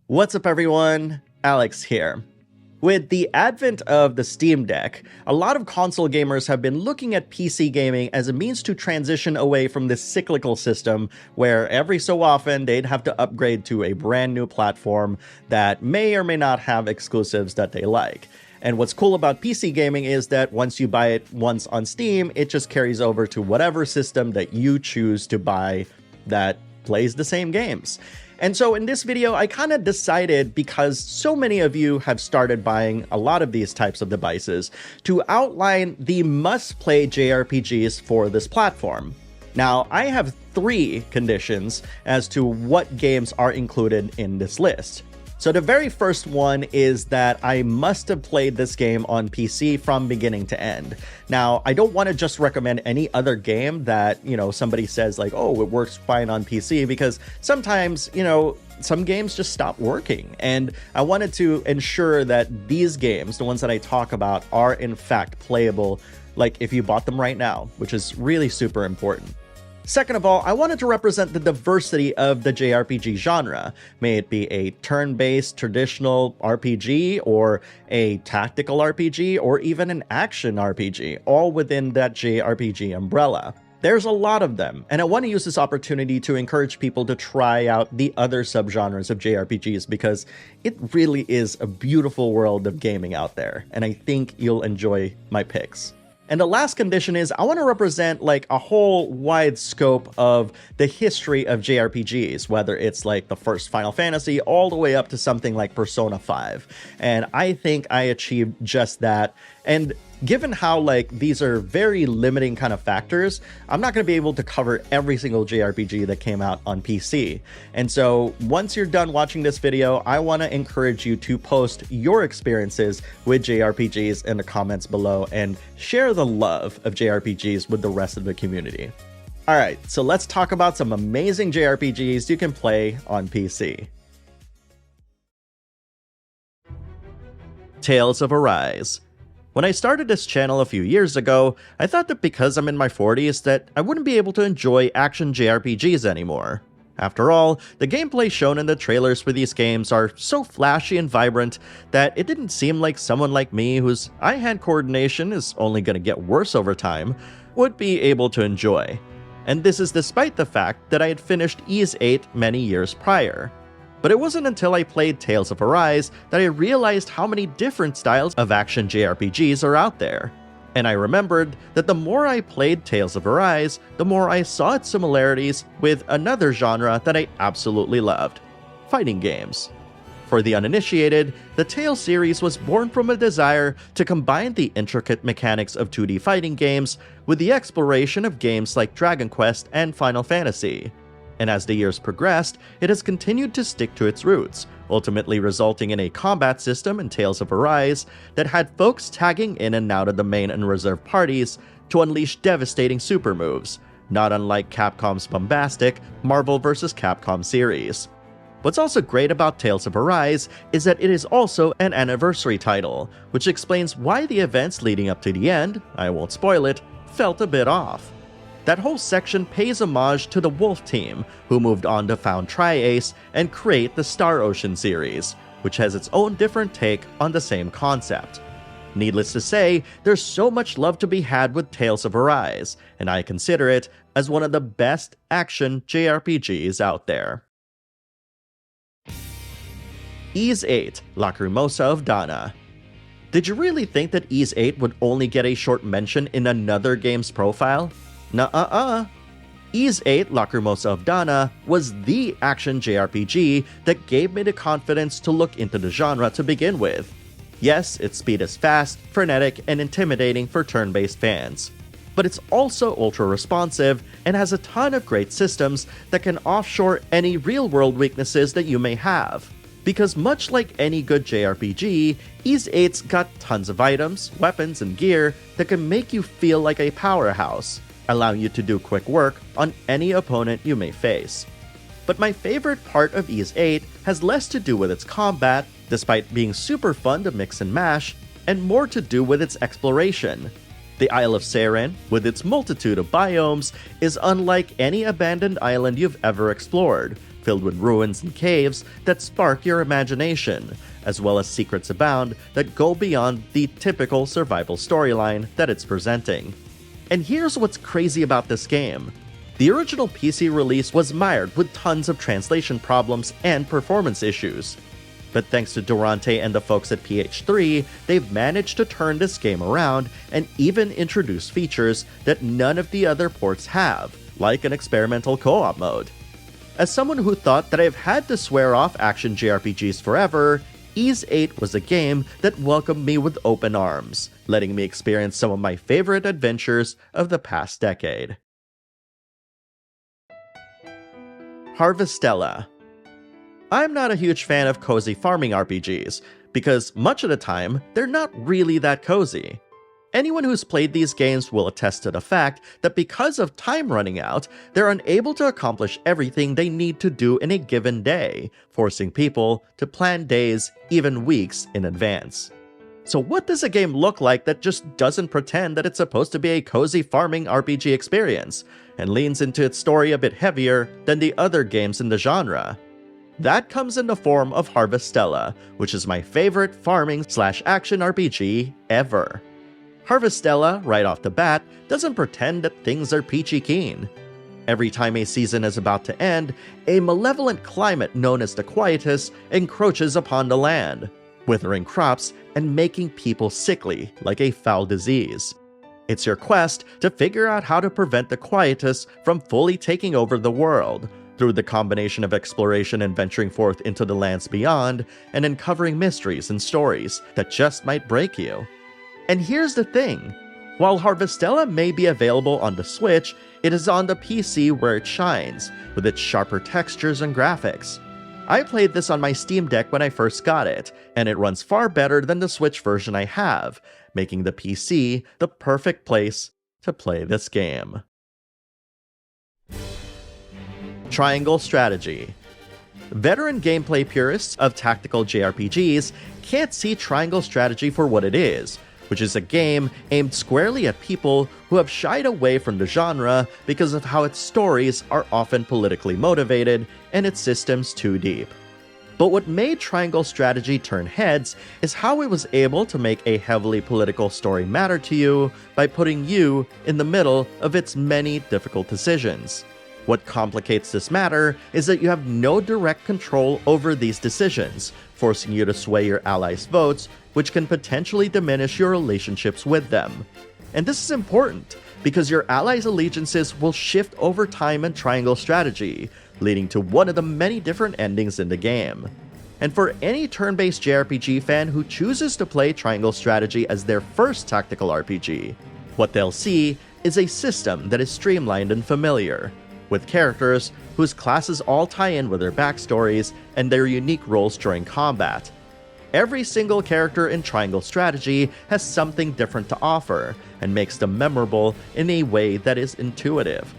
What's up everyone, Alex here. With the advent of the Steam Deck, a lot of console gamers have been looking at PC gaming as a means to transition away from this cyclical system where every so often they'd have to upgrade to a brand new platform that may or may not have exclusives that they like. And what's cool about PC gaming is that once you buy it once on Steam, it just carries over to whatever system that you choose to buy that plays the same games. And so in this video, I kind of decided, because so many of you have started buying a lot of these types of devices, to outline the must-play JRPGs for this platform. Now, I have 3 conditions as to what games are included in this list. So the very first one is that I must have played this game on PC from beginning to end. Now, I don't want to just recommend any other game that, somebody says like, oh, it works fine on PC, because sometimes, some games just stop working. And I wanted to ensure that these games, the ones that I talk about, are in fact playable, like if you bought them right now, which is really super important. Second of all, I wanted to represent the diversity of the JRPG genre, may it be a turn-based traditional RPG, or a tactical RPG, or even an action RPG, all within that JRPG umbrella. There's a lot of them, and I want to use this opportunity to encourage people to try out the other subgenres of JRPGs, because it really is a beautiful world of gaming out there, and I think you'll enjoy my picks. And the last condition is I want to represent like a whole wide scope of the history of JRPGs, whether it's like the first Final Fantasy all the way up to something like Persona 5. And I think I achieved just that. And given how these are very limiting kind of factors, I'm not going to be able to cover every single JRPG that came out on PC. And so once you're done watching this video, I want to encourage you to post your experiences with JRPGs in the comments below and share the love of JRPGs with the rest of the community. Alright, so let's talk about some amazing JRPGs you can play on PC. Tales of Arise. When I started this channel a few years ago, I thought that because I'm in my 40s that I wouldn't be able to enjoy action JRPGs anymore. After all, the gameplay shown in the trailers for these games are so flashy and vibrant that it didn't seem like someone like me, whose eye-hand coordination is only going to get worse over time, would be able to enjoy. And this is despite the fact that I had finished Ys VIII many years prior. But it wasn't until I played Tales of Arise that I realized how many different styles of action JRPGs are out there. And I remembered that the more I played Tales of Arise, the more I saw its similarities with another genre that I absolutely loved: fighting games. For the uninitiated, the Tales series was born from a desire to combine the intricate mechanics of 2D fighting games with the exploration of games like Dragon Quest and Final Fantasy. And as the years progressed, it has continued to stick to its roots, ultimately resulting in a combat system in Tales of Arise that had folks tagging in and out of the main and reserve parties to unleash devastating super moves, not unlike Capcom's bombastic Marvel vs. Capcom series. What's also great about Tales of Arise is that it is also an anniversary title, which explains why the events leading up to the end, I won't spoil it, felt a bit off. That whole section pays homage to the Wolf team, who moved on to found Tri-Ace and create the Star Ocean series, which has its own different take on the same concept. Needless to say, there's so much love to be had with Tales of Arise, and I consider it as one of the best action JRPGs out there. Ys VIII, Lacrimosa of Dana. Did you really think that Ys VIII would only get a short mention in another game's profile? Nuh-uh-uh. Ys VIII, Lacrimosa of Dana was the action JRPG that gave me the confidence to look into the genre to begin with. Yes, its speed is fast, frenetic, and intimidating for turn-based fans. But it's also ultra-responsive and has a ton of great systems that can offshore any real-world weaknesses that you may have. Because much like any good JRPG, Ys VIII's got tons of items, weapons, and gear that can make you feel like a powerhouse, allowing you to do quick work on any opponent you may face. But my favorite part of Ys VIII has less to do with its combat, despite being super fun to mix and mash, and more to do with its exploration. The Isle of Seren, with its multitude of biomes, is unlike any abandoned island you've ever explored, filled with ruins and caves that spark your imagination, as well as secrets abound that go beyond the typical survival storyline that it's presenting. And here's what's crazy about this game. The original PC release was mired with tons of translation problems and performance issues. But thanks to Durante and the folks at PH3, they've managed to turn this game around and even introduce features that none of the other ports have, like an experimental co-op mode. As someone who thought that I've had to swear off action JRPGs forever, Ys 8 was a game that welcomed me with open arms, letting me experience some of my favorite adventures of the past decade. Harvestella. I'm not a huge fan of cozy farming RPGs, because much of the time, they're not really that cozy. Anyone who's played these games will attest to the fact that because of time running out, they're unable to accomplish everything they need to do in a given day, forcing people to plan days, even weeks, in advance. So what does a game look like that just doesn't pretend that it's supposed to be a cozy farming RPG experience, and leans into its story a bit heavier than the other games in the genre? That comes in the form of Harvestella, which is my favorite farming/action RPG ever. Harvestella, right off the bat, doesn't pretend that things are peachy keen. Every time a season is about to end, a malevolent climate known as the Quietus encroaches upon the land, withering crops and making people sickly like a foul disease. It's your quest to figure out how to prevent the Quietus from fully taking over the world, through the combination of exploration and venturing forth into the lands beyond, and uncovering mysteries and stories that just might break you. And here's the thing, while Harvestella may be available on the Switch, it is on the PC where it shines, with its sharper textures and graphics. I played this on my Steam Deck when I first got it, and it runs far better than the Switch version I have, making the PC the perfect place to play this game. Triangle Strategy. Veteran gameplay purists of tactical JRPGs can't see Triangle Strategy for what it is, which is a game aimed squarely at people who have shied away from the genre because of how its stories are often politically motivated and its systems too deep. But what made Triangle Strategy turn heads is how it was able to make a heavily political story matter to you by putting you in the middle of its many difficult decisions. What complicates this matter is that you have no direct control over these decisions, forcing you to sway your allies' votes, which can potentially diminish your relationships with them. And this is important, because your allies' allegiances will shift over time in Triangle Strategy, leading to one of the many different endings in the game. And for any turn-based JRPG fan who chooses to play Triangle Strategy as their first tactical RPG, what they'll see is a system that is streamlined and familiar, with characters whose classes all tie in with their backstories and their unique roles during combat. Every single character in Triangle Strategy has something different to offer, and makes them memorable in a way that is intuitive.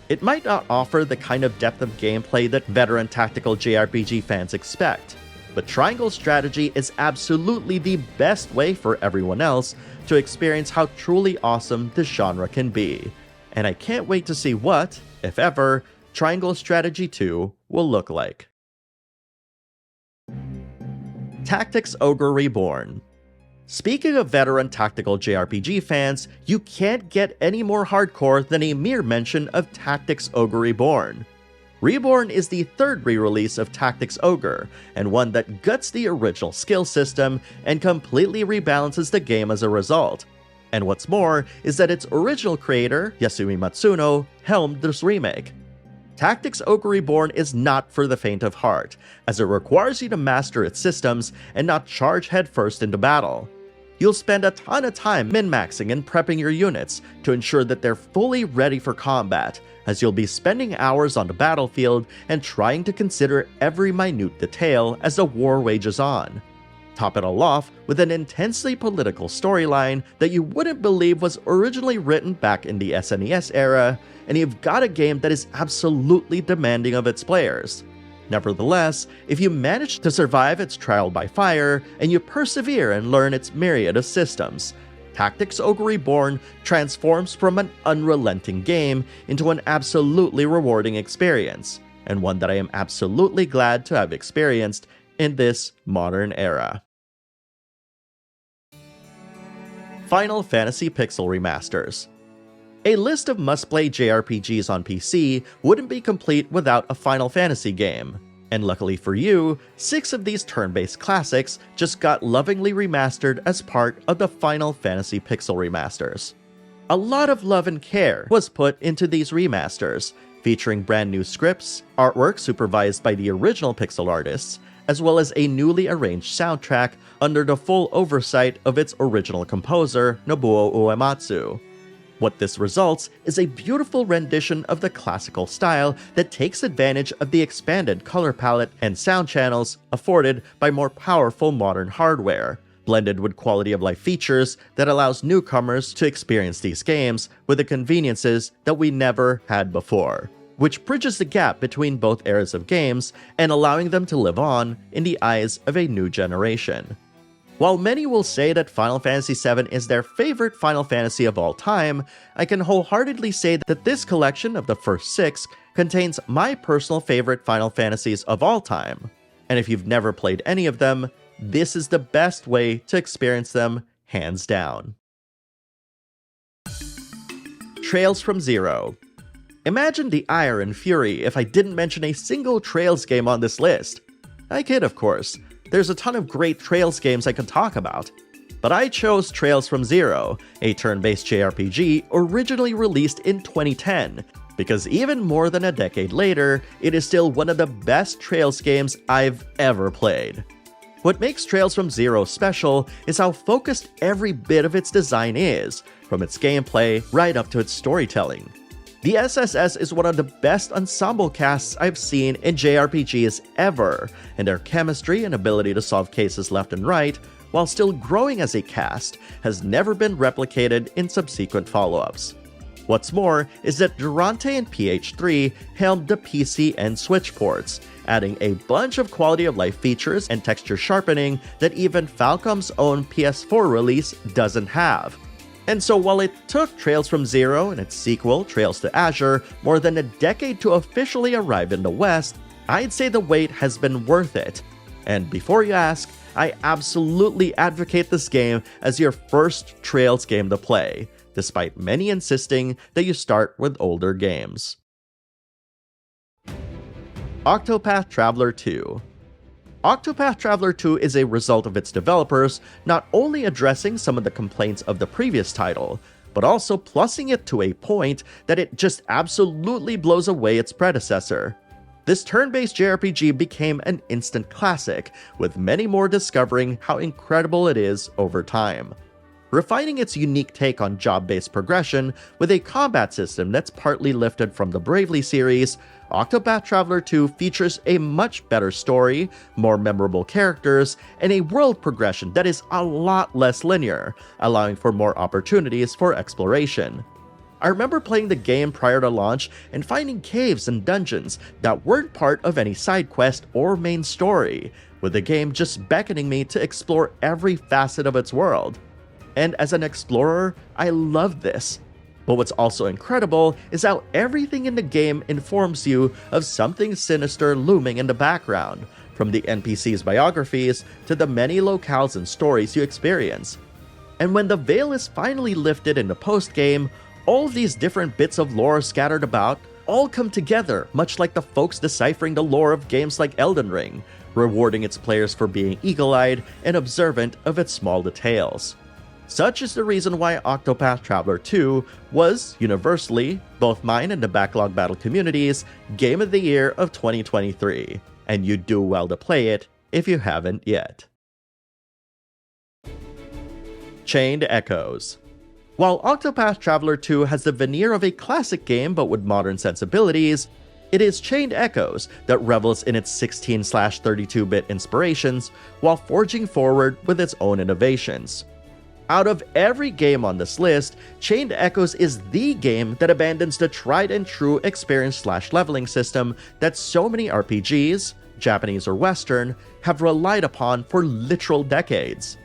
It might not offer the kind of depth of gameplay that veteran tactical JRPG fans expect, but Triangle Strategy is absolutely the best way for everyone else to experience how truly awesome this genre can be. And I can't wait to see what, if ever, Triangle Strategy 2 will look like. Tactics Ogre Reborn. Speaking of veteran tactical JRPG fans, you can't get any more hardcore than a mere mention of Tactics Ogre Reborn. Reborn is the third re-release of Tactics Ogre, and one that guts the original skill system and completely rebalances the game as a result. And what's more is that its original creator, Yasumi Matsuno, helmed this remake. Tactics Ogre Reborn is not for the faint of heart, as it requires you to master its systems and not charge headfirst into battle. You'll spend a ton of time min-maxing and prepping your units to ensure that they're fully ready for combat, as you'll be spending hours on the battlefield and trying to consider every minute detail as the war wages on. Top it all off with an intensely political storyline that you wouldn't believe was originally written back in the SNES era, and you've got a game that is absolutely demanding of its players. Nevertheless, if you manage to survive its trial by fire, and you persevere and learn its myriad of systems, Tactics Ogre Reborn transforms from an unrelenting game into an absolutely rewarding experience, and one that I am absolutely glad to have experienced in this modern era. Final Fantasy Pixel Remasters. A list of must-play JRPGs on PC wouldn't be complete without a Final Fantasy game. And luckily for you, 6 of these turn-based classics just got lovingly remastered as part of the Final Fantasy Pixel Remasters. A lot of love and care was put into these remasters, featuring brand new scripts, artwork supervised by the original pixel artists, as well as a newly arranged soundtrack under the full oversight of its original composer, Nobuo Uematsu. What this results is a beautiful rendition of the classical style that takes advantage of the expanded color palette and sound channels afforded by more powerful modern hardware, blended with quality of life features that allows newcomers to experience these games with the conveniences that we never had before, which bridges the gap between both eras of games and allowing them to live on in the eyes of a new generation. While many will say that Final Fantasy VII is their favorite Final Fantasy of all time, I can wholeheartedly say that this collection of the first 6 contains my personal favorite Final Fantasies of all time. And if you've never played any of them, this is the best way to experience them, hands down. Trails from Zero. Imagine the ire and fury if I didn't mention a single Trails game on this list. I kid, of course. There's a ton of great Trails games I could talk about. But I chose Trails from Zero, a turn-based JRPG originally released in 2010, because even more than a decade later, it is still one of the best Trails games I've ever played. What makes Trails from Zero special is how focused every bit of its design is, from its gameplay right up to its storytelling. The SSS is one of the best ensemble casts I've seen in JRPGs ever, and their chemistry and ability to solve cases left and right, while still growing as a cast, has never been replicated in subsequent follow-ups. What's more is that Durante and PH3 helmed the PC and Switch ports, adding a bunch of quality of life features and texture sharpening that even Falcom's own PS4 release doesn't have. And so while it took Trails from Zero and its sequel, Trails to Azure, more than a decade to officially arrive in the West, I'd say the wait has been worth it. And before you ask, I absolutely advocate this game as your first Trails game to play, despite many insisting that you start with older games. Octopath Traveler II. Octopath Traveler II is a result of its developers not only addressing some of the complaints of the previous title, but also plussing it to a point that it just absolutely blows away its predecessor. This turn-based JRPG became an instant classic, with many more discovering how incredible it is over time. Refining its unique take on job-based progression with a combat system that's partly lifted from the Bravely series, Octopath Traveler 2 features a much better story, more memorable characters, and a world progression that is a lot less linear, allowing for more opportunities for exploration. I remember playing the game prior to launch and finding caves and dungeons that weren't part of any side quest or main story, with the game just beckoning me to explore every facet of its world. And as an explorer, I love this. But what's also incredible is how everything in the game informs you of something sinister looming in the background, from the NPCs' biographies to the many locales and stories you experience. And when the veil is finally lifted in the post-game, all these different bits of lore scattered about all come together, much like the folks deciphering the lore of games like Elden Ring, rewarding its players for being eagle-eyed and observant of its small details. Such is the reason why Octopath Traveler 2 was, universally, both mine and the Backlog Battle community's Game of the Year of 2023, and you do well to play it if you haven't yet. Chained Echoes. While Octopath Traveler 2 has the veneer of a classic game but with modern sensibilities, it is Chained Echoes that revels in its 16/32-bit inspirations while forging forward with its own innovations. Out of every game on this list, Chained Echoes is the game that abandons the tried-and-true experience/leveling system that so many RPGs, Japanese or Western, have relied upon for literal decades.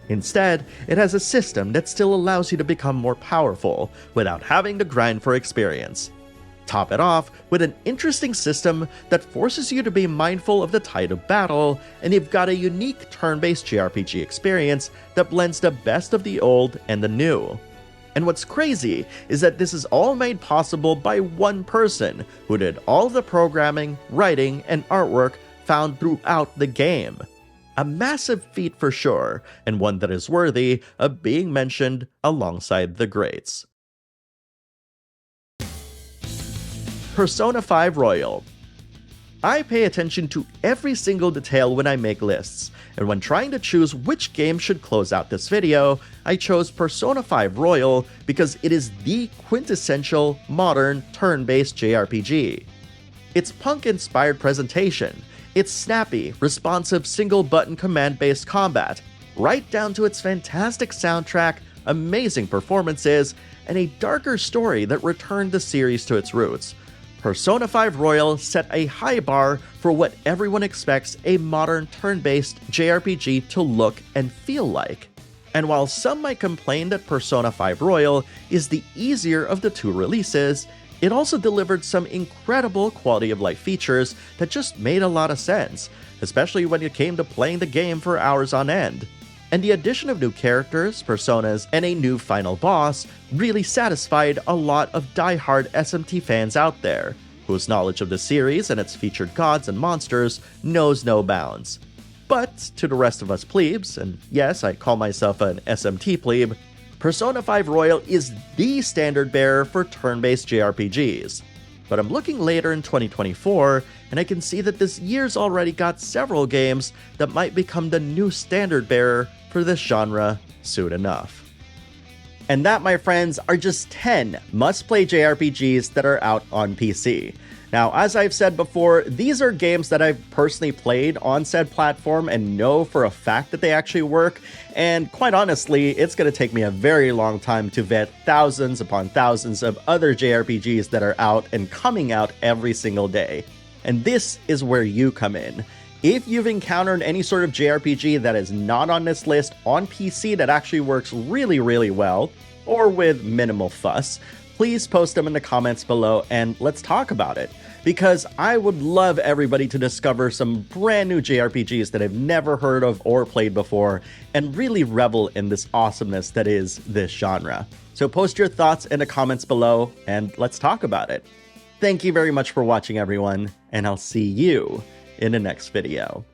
Instead, it has a system that still allows you to become more powerful without having to grind for experience. Top it off with an interesting system that forces you to be mindful of the tide of battle, and you've got a unique turn-based JRPG experience that blends the best of the old and the new. And what's crazy is that this is all made possible by one person who did all of the programming, writing, and artwork found throughout the game. A massive feat for sure, and one that is worthy of being mentioned alongside the greats. Persona 5 Royal. I pay attention to every single detail when I make lists, and when trying to choose which game should close out this video, I chose Persona 5 Royal because it is the quintessential modern turn-based JRPG. Its punk-inspired presentation, its snappy, responsive single-button command-based combat, right down to its fantastic soundtrack, amazing performances, and a darker story that returned the series to its roots. Persona 5 Royal set a high bar for what everyone expects a modern turn-based JRPG to look and feel like. And while some might complain that Persona 5 Royal is the easier of the two releases, it also delivered some incredible quality of life features that just made a lot of sense, especially when it came to playing the game for hours on end. And the addition of new characters, personas, and a new final boss really satisfied a lot of die-hard SMT fans out there, whose knowledge of the series and its featured gods and monsters knows no bounds. But to the rest of us plebes, and yes, I call myself an SMT plebe, Persona 5 Royal is the standard bearer for turn-based JRPGs. But I'm looking later in 2024, and I can see that this year's already got several games that might become the new standard bearer for this genre soon enough. And that, my friends, are just 10 must-play JRPGs that are out on PC. Now, as I've said before, these are games that I've personally played on said platform and know for a fact that they actually work, and quite honestly, it's going to take me a very long time to vet thousands upon thousands of other JRPGs that are out and coming out every single day. And this is where you come in. If you've encountered any sort of JRPG that is not on this list on PC that actually works really, really well, or with minimal fuss, please post them in the comments below and let's talk about it. Because I would love everybody to discover some brand new JRPGs that I've never heard of or played before, and really revel in this awesomeness that is this genre. So post your thoughts in the comments below and let's talk about it. Thank you very much for watching, everyone, and I'll see you in the next video.